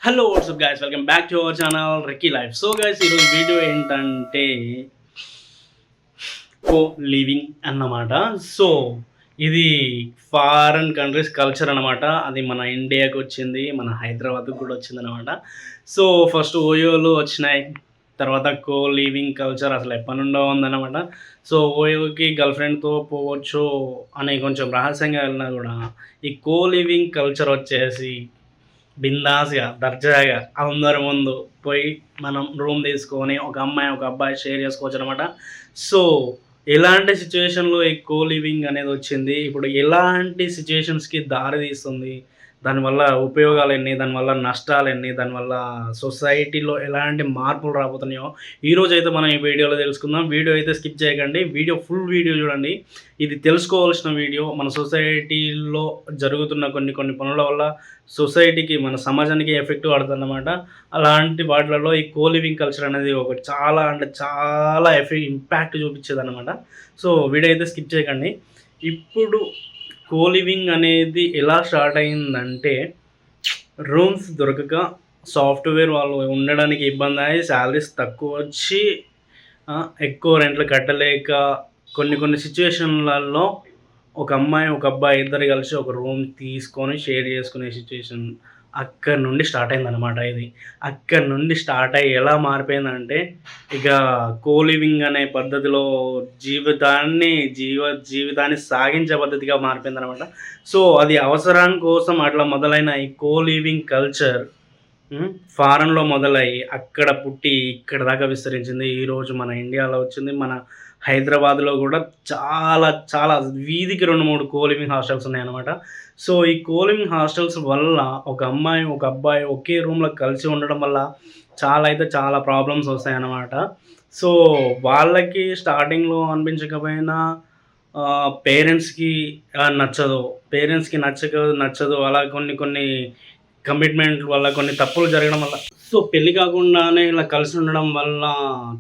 Hello WhatsApp guys, welcome back to our channel Rekki life. So guys, ఈరోజు video ఏంటంటే co living అన్నమాట. So ఇది foreign countries culture అనమాట. అది మన ఇండియాకి వచ్చింది, మన హైదరాబాద్కి కూడా వచ్చింది అనమాట. సో ఫస్ట్ ఓయోలు వచ్చినాయి, తర్వాత కో లివింగ్ కల్చర్ అసలు ఎప్పటి నుండో ఉందన్నమాట. సో ఓయోకి గర్ల్ ఫ్రెండ్తో పోవచ్చు అని కొంచెం రహస్యంగా వెళ్ళినా కూడా ఈ కో లివింగ్ కల్చర్ వచ్చేసి బిందాస్‌గా, దర్జాగా అందరి ముందు పోయి మనం రూమ్ తీసుకొని ఒక అమ్మాయి, ఒక అబ్బాయి షేర్ చేసుకోవచ్చనమాట. సో, ఎలాంటి సిట్యుయేషన్‌లో ఈ కో లివింగ్ అనేదొచ్చింది? ఇప్పుడు ఎలాంటి సిట్యుయేషన్స్‌కి దారి తీస్తుంది? దానివల్ల ఉపయోగాలెన్ని? దానివల్ల నష్టాలెన్ని? దానివల్ల సొసైటీలో ఎలాంటి మార్పులు రాబోతున్నాయో ఈరోజైతే మనం ఈ వీడియోలో తెలుసుకుందాం. వీడియో అయితే స్కిప్ చేయకండి. ఫుల్ వీడియో చూడండి. ఇది తెలుసుకోవాల్సిన వీడియో. మన సొసైటీలో జరుగుతున్న కొన్ని పనుల వల్ల సొసైటీకి, మన సమాజానికి ఎఫెక్ట్ పడుతుందన్నమాట. అలాంటి వాటిలలో ఈ కో లివింగ్ కల్చర్ అనేది ఒకటి చాలా అంటే చాలా ఇంపాక్ట్ చూపించేదన్నమాట. సో వీడియో అయితే స్కిప్ చేయకండి. ఇప్పుడు కో లివింగ్ అనేది ఎలా స్టార్ట్ అయిందంటే, రూమ్స్ దొరకక సాఫ్ట్వేర్ వాళ్ళు ఉండడానికి ఇబ్బంది అయ్యి శాలరీస్ తక్కువ వచ్చి ఎక్కువ రెంట్లు కట్టలేక కొన్ని సిచ్యువేషన్లలో ఒక అమ్మాయి, ఒక అబ్బాయి ఇద్దరు కలిసి ఒక రూమ్ తీసుకొని షేర్ చేసుకునే సిచ్యువేషన్ అక్కడి నుండి స్టార్ట్ అయిందనమాట ఇది. అక్కడి నుండి స్టార్ట్ అయ్యి ఎలా మారిపోయిందంటే, ఇక కో లివింగ్ అనే పద్ధతిలో జీవితాన్ని సాగించే పద్ధతిగా మారిపోయిందనమాట. సో అది అవసరం కోసం అట్లా మొదలైన ఈ కో లివింగ్ కల్చర్ ఫారెన్‌లో మొదలయ్యి అక్కడ పుట్టి ఇక్కడ దాకా విస్తరించింది. ఈరోజు మన ఇండియాలో వచ్చింది. మన హైదరాబాద్‌లో కూడా చాలా వీధికి 2, 3 కో లివింగ్ హాస్టల్స్ ఉన్నాయన్నమాట. సో ఈ కో లివింగ్ హాస్టల్స్ వల్ల ఒక అమ్మాయి, ఒక అబ్బాయి ఒకే రూమ్‌లో కలిసి ఉండడం వల్ల చాలా ప్రాబ్లమ్స్ వస్తాయన్నమాట. సో వాళ్ళకి స్టార్టింగ్‌లో అనిపించకపోయినా పేరెంట్స్‌కి నచ్చదు. అలా కొన్ని కమిట్మెంట్ వల్ల, కొన్ని తప్పులు జరగడం వల్ల, సో పెళ్లి కాకుండానే ఇలా కలిసి ఉండడం వల్ల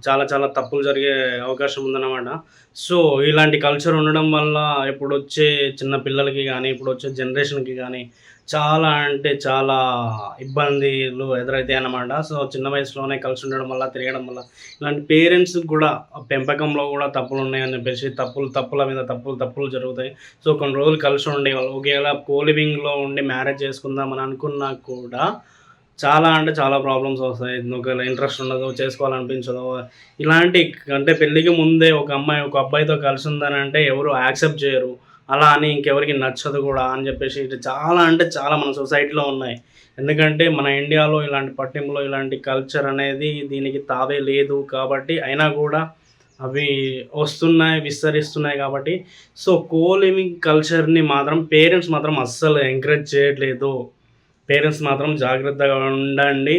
చాలా తప్పులు జరిగే అవకాశం ఉందన్నమాట. సో ఇలాంటి కల్చర్ ఉండడం వల్ల ఇప్పుడొచ్చే చిన్న పిల్లలకి కానీ, ఇప్పుడొచ్చే జనరేషన్‌కి కానీ చాలా అంటే చాలా ఇబ్బందులు ఎదురైతాయి అన్నమాట. సో చిన్న వయసులోనే కలిసి ఉండడం వల్ల, తిరగడం వల్ల ఇలాంటి పేరెంట్స్‌కి కూడా పెంపకంలో కూడా తప్పులున్నాయని చెప్పేసి తప్పుల మీద తప్పులు జరుగుతాయి. సో కొన్ని రోజులు కలిసి ఉండి ఒకవేళ కో లివింగ్‌లో ఉండి మ్యారేజ్ చేసుకుందామని అనుకున్నా కూడా చాలా అంటే చాలా ప్రాబ్లమ్స్ వస్తాయి. ఒకవేళ ఇంట్రెస్ట్ ఉండదు, చేసుకోవాలనిపించదు. ఇలాంటి అంటే పెళ్ళికి ముందే ఒక అమ్మాయి, ఒక అబ్బాయితో కలిసి ఉందనంటే ఎవరు యాక్సెప్ట్ చేయరు. అలా అని ఇంకెవరికి నచ్చదు కూడా అని చెప్పేసి ఇది చాలా అంటే చాలా మన సొసైటీలో ఉన్నాయి. ఎందుకంటే మన ఇండియాలో ఇలాంటి పట్టింపులో ఇలాంటి కల్చర్ అనేది దీనికి తావే లేదు కాబట్టి, అయినా కూడా అవి వస్తున్నాయి, విస్తరిస్తున్నాయి కాబట్టి, సో కో లివింగ్ కల్చర్‌ని మాత్రం పేరెంట్స్ మాత్రం అస్సలు ఎంకరేజ్ చేయట్లేదు. పేరెంట్స్ మాత్రం జాగ్రత్తగా ఉండండి.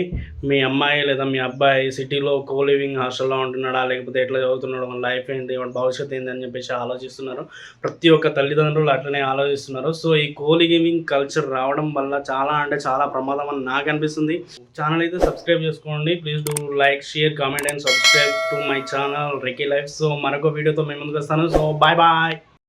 మీ అమ్మాయి లేదా మీ అబ్బాయి సిటీలో కో లివింగ్ హాస్టల్‌లో ఉంటున్నాడా? లేకపోతే ఎట్లా చదువుతున్నాడు? వాడి లైఫ్ ఏంటి? వాడి భవిష్యత్తు ఏంటి? అని చెప్పేసి ఆలోచిస్తున్నారు. ప్రతి ఒక్క తల్లిదండ్రులు అట్లనే ఆలోచిస్తున్నారు. సో ఈ కో లివింగ్ కల్చర్ రావడం వల్ల చాలా అంటే చాలా ప్రమాదం అని నాకు అనిపిస్తుంది. ఛానల్ అయితే సబ్స్క్రైబ్ చేసుకోండి. Please do like, share, comment and subscribe to my channel Rekki life. So మరొక వీడియోతో మేము ముందుకు వస్తాను. So bye.